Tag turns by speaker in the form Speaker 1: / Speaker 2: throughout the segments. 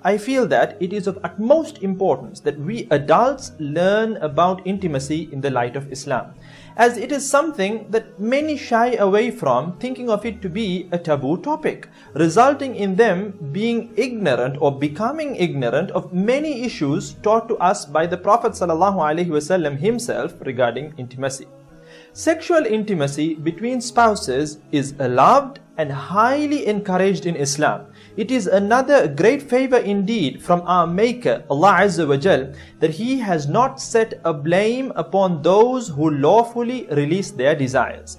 Speaker 1: I feel that it is of utmost importance that we adults learn about intimacy in the light of Islam, as it is something that many shy away from, thinking of it to be a taboo topic, resulting in them being ignorant or becoming ignorant of many issues taught to us by the Prophet ﷺ himself regarding intimacy. Sexual intimacy between spouses is allowed and highly encouraged in Islam. It is another great favor indeed from our Maker, Allah Azza wa Jal, that He has not set a blame upon those who lawfully release their desires.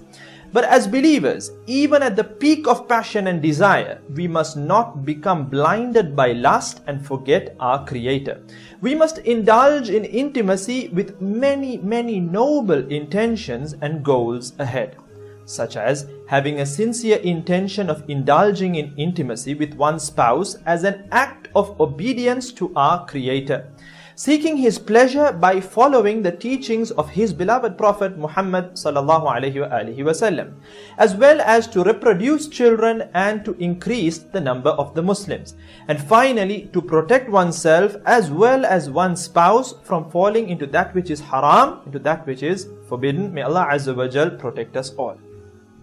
Speaker 1: But as believers, even at the peak of passion and desire, we must not become blinded by lust and forget our Creator. We must indulge in intimacy with many noble intentions and goals ahead, such as having a sincere intention of indulging in intimacy with one's spouse as an act of obedience to our Creator, seeking His pleasure by following the teachings of His beloved Prophet Muhammad sallallahu alaihi wasallam, as well as to reproduce children and to increase the number of the Muslims, and finally to protect oneself as well as one's spouse from falling into that which is haram, into that which is forbidden. May Allah Azza wa Jal protect us all.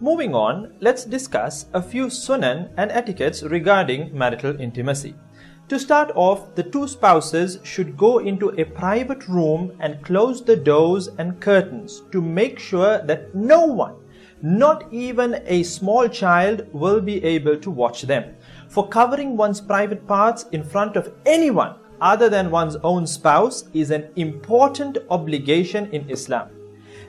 Speaker 1: Moving on, let's discuss a few sunan and etiquettes regarding marital intimacy. To start off, the two spouses should go into a private room and close the doors and curtains to make sure that no one, not even a small child, will be able to watch them. For covering one's private parts in front of anyone other than one's own spouse is an important obligation in Islam.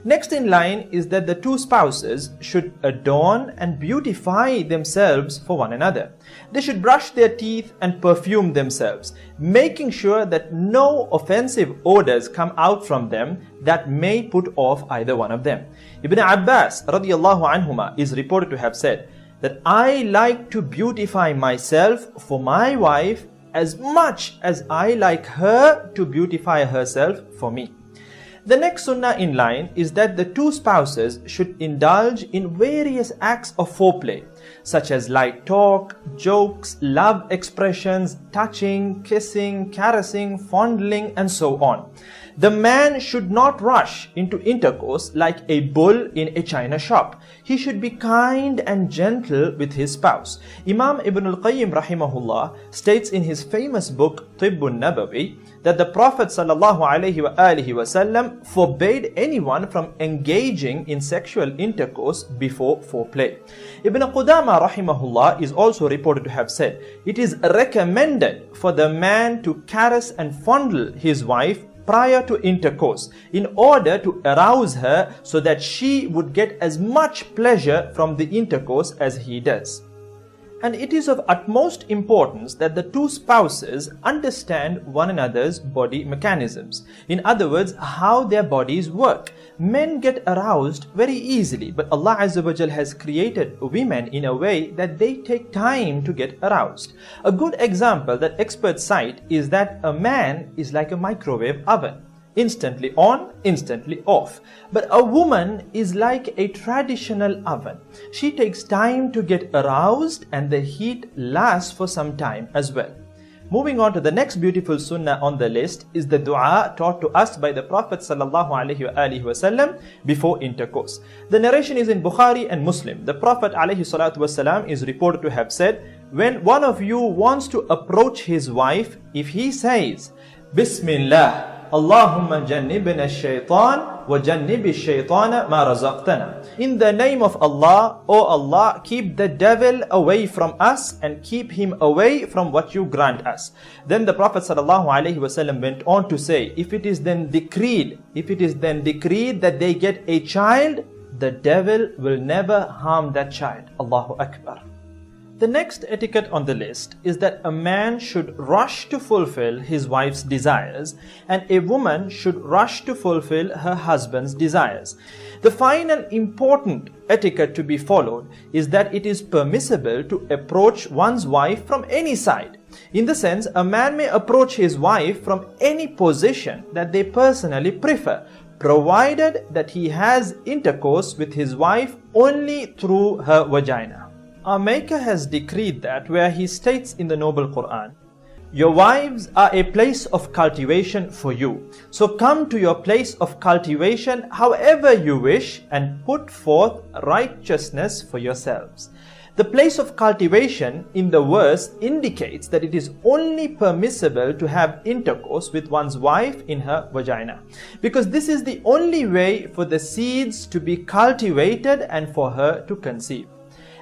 Speaker 1: Next in line is that the two spouses should adorn and beautify themselves for one another. They should brush their teeth and perfume themselves, making sure that no offensive odors come out from them that may put off either one of them. Ibn Abbas radiyallahu anhuma is reported to have said that I like to beautify myself for my wife as much as I like her to beautify herself for me. The next sunnah in line is that the two spouses should indulge in various acts of foreplay, such as light talk, jokes, love expressions, touching, kissing, caressing, fondling, and so on. The man should not rush into intercourse like a bull in a china shop. He should be kind and gentle with his spouse. Imam Ibn al-Qayyim rahimahullah states in his famous book Tibbun Nabawi that the Prophet ﷺ forbade anyone from engaging in sexual intercourse before foreplay. Ibn Qudama rahimahullah is also reported to have said, it is recommended for the man to caress and fondle his wife prior to intercourse in order to arouse her so that she would get as much pleasure from the intercourse as he does. And it is of utmost importance that the two spouses understand one another's body mechanisms. In other words, how their bodies work. Men get aroused very easily, but Allah Azza wa Jal has created women in a way that they take time to get aroused. A good example that experts cite is that a man is like a microwave oven. Instantly on, instantly off. But a woman is like a traditional oven. She takes time to get aroused and the heat lasts for some time as well. Moving on to the next beautiful sunnah on the list is the dua taught to us by the Prophet ﷺ before intercourse. The narration is in Bukhari and Muslim. The Prophet ﷺ is reported to have said, when one of you wants to approach his wife, if he says, Bismillah, Allahumma jannibna ash-shaytan wa jannibi ash-shaytana ma razaqtana. In the name of Allah, O Allah, keep the devil away from us and keep him away from what you grant us. Then the Prophet ﷺ went on to say, if it is then decreed that they get a child, the devil will never harm that child. Allahu Akbar. The next etiquette on the list is that a man should rush to fulfill his wife's desires and a woman should rush to fulfill her husband's desires. The final important etiquette to be followed is that it is permissible to approach one's wife from any side. In the sense, a man may approach his wife from any position that they personally prefer, provided that he has intercourse with his wife only through her vagina. Our Maker has decreed that where He states in the Noble Quran, Your wives are a place of cultivation for you. So come to your place of cultivation however you wish and put forth righteousness for yourselves. The place of cultivation in the verse indicates that it is only permissible to have intercourse with one's wife in her vagina, because this is the only way for the seeds to be cultivated and for her to conceive.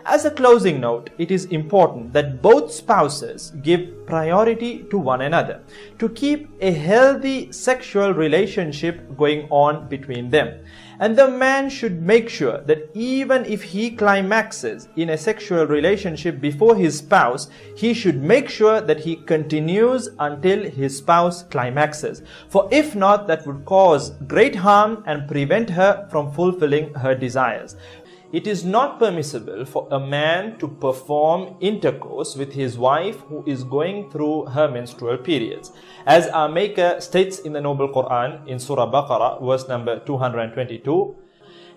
Speaker 1: As a closing note, it is important that both spouses give priority to one another to keep a healthy sexual relationship going on between them. And the man should make sure that even if he climaxes in a sexual relationship before his spouse, he should make sure that he continues until his spouse climaxes. For if not, that would cause great harm and prevent her from fulfilling her desires. It is not permissible for a man to perform intercourse with his wife who is going through her menstrual periods. As our Maker states in the Noble Quran in Surah Baqarah, verse number 222,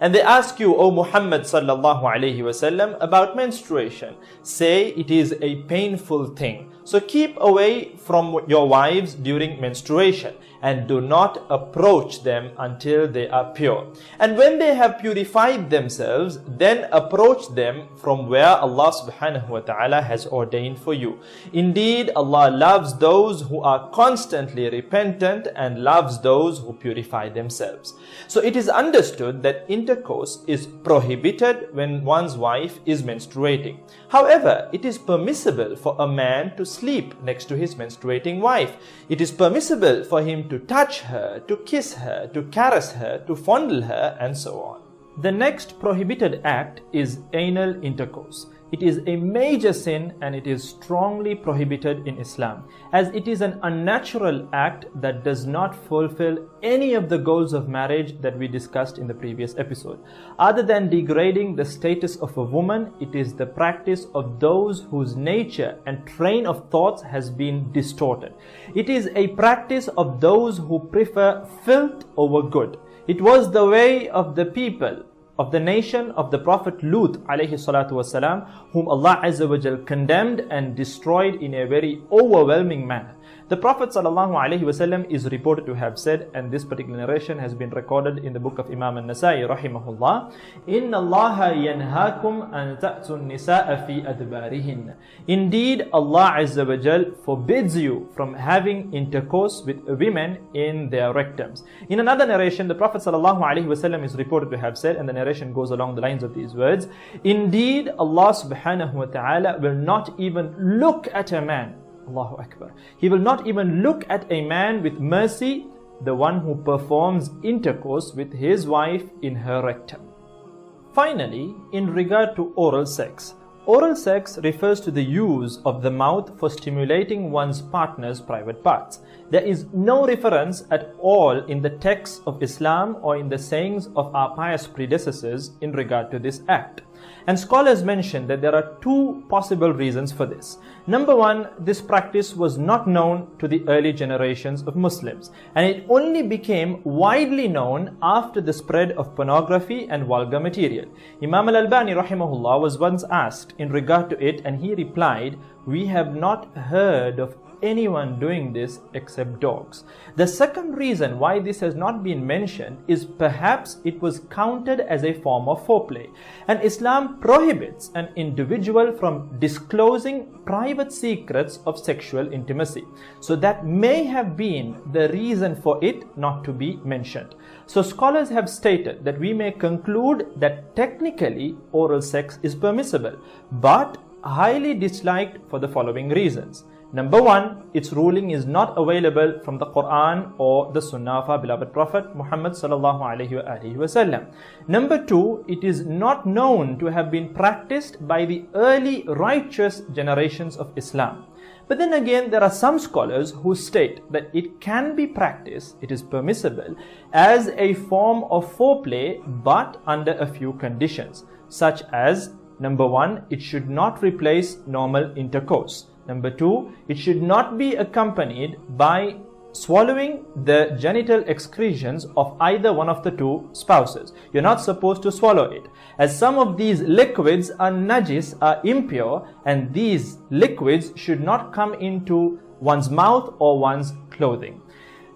Speaker 1: and they ask you, O Muhammad sallallahu alayhi wasallam, about menstruation. Say it is a painful thing. So keep away from your wives during menstruation and do not approach them until they are pure. And when they have purified themselves, then approach them from where Allah subhanahu wa ta'ala has ordained for you. Indeed, Allah loves those who are constantly repentant and loves those who purify themselves. So it is understood that intercourse is prohibited when one's wife is menstruating. However, it is permissible for a man to sleep next to his menstruating wife. It is permissible for him to touch her, to kiss her, to caress her, to fondle her, and so on. The next prohibited act is anal intercourse. It is a major sin and it is strongly prohibited in Islam, as it is an unnatural act that does not fulfill any of the goals of marriage that we discussed in the previous episode. Other than degrading the status of a woman, it is the practice of those whose nature and train of thoughts has been distorted. It is a practice of those who prefer filth over good. It was the way of the people of the nation of the Prophet Lut alayhi salatu wasalam, whom Allah Azza wa Jal condemned and destroyed in a very overwhelming manner. The Prophet sallallahu alaihi wasallam is reported to have said, and this particular narration has been recorded in the book of Imam an-Nasa'i rahimahullah, Inna Allaha yanhaakum an ta'tu an-nisa'a fi adbarihin. Indeed, Allah Azza wa Jal forbids you from having intercourse with women in their rectums. In another narration, the Prophet sallallahu alaihi wasallam is reported to have said, and the narration goes along the lines of these words, Indeed, Allah subhanahu wa ta'ala will not even look at a man. Allahu Akbar. He will not even look at a man with mercy, the one who performs intercourse with his wife in her rectum. Finally, in regard to oral sex. Oral sex refers to the use of the mouth for stimulating one's partner's private parts. There is no reference at all in the texts of Islam or in the sayings of our pious predecessors in regard to this act. And scholars mention that there are two possible reasons for this. Number one, this practice was not known to the early generations of Muslims, and it only became widely known after the spread of pornography and vulgar material. Imam al-Albani rahimahullah was once asked in regard to it, and he replied, "We have not heard of anyone doing this except dogs." The second reason why this has not been mentioned is perhaps it was counted as a form of foreplay, and Islam prohibits an individual from disclosing private secrets of sexual intimacy. So that may have been the reason for it not to be mentioned. So scholars have stated that we may conclude that technically oral sex is permissible, but highly disliked for the following reasons. Number one, its ruling is not available from the Quran or the Sunnah of our beloved Prophet Muhammad sallallahu alaihi wasallam. Number two, it is not known to have been practiced by the early righteous generations of Islam. But then again, there are some scholars who state that it can be practiced, it is permissible, as a form of foreplay, but under a few conditions, such as, number one, it should not replace normal intercourse. Number two, it should not be accompanied by swallowing the genital excretions of either one of the two spouses. You're not supposed to swallow it, as some of these liquids are najis, are impure, and these liquids should not come into one's mouth or one's clothing.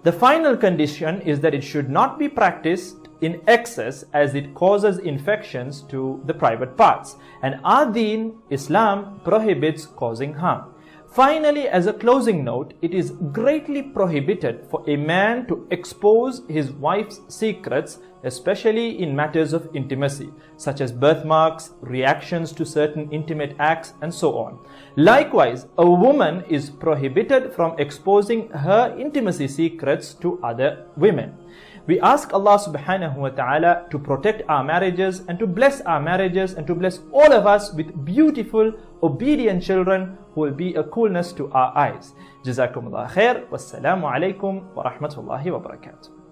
Speaker 1: The final condition is that it should not be practiced in excess, as it causes infections to the private parts. And our deen, Islam, prohibits causing harm. Finally, as a closing note, it is greatly prohibited for a man to expose his wife's secrets, especially in matters of intimacy, such as birthmarks, reactions to certain intimate acts, and so on. Likewise, a woman is prohibited from exposing her intimacy secrets to other women. We ask Allah subhanahu wa ta'ala to protect our marriages and to bless our marriages and to bless all of us with beautiful, obedient children who will be a coolness to our eyes. Jazakumullah khair. Wassalamu alaikum wa rahmatullahi wa barakatuh.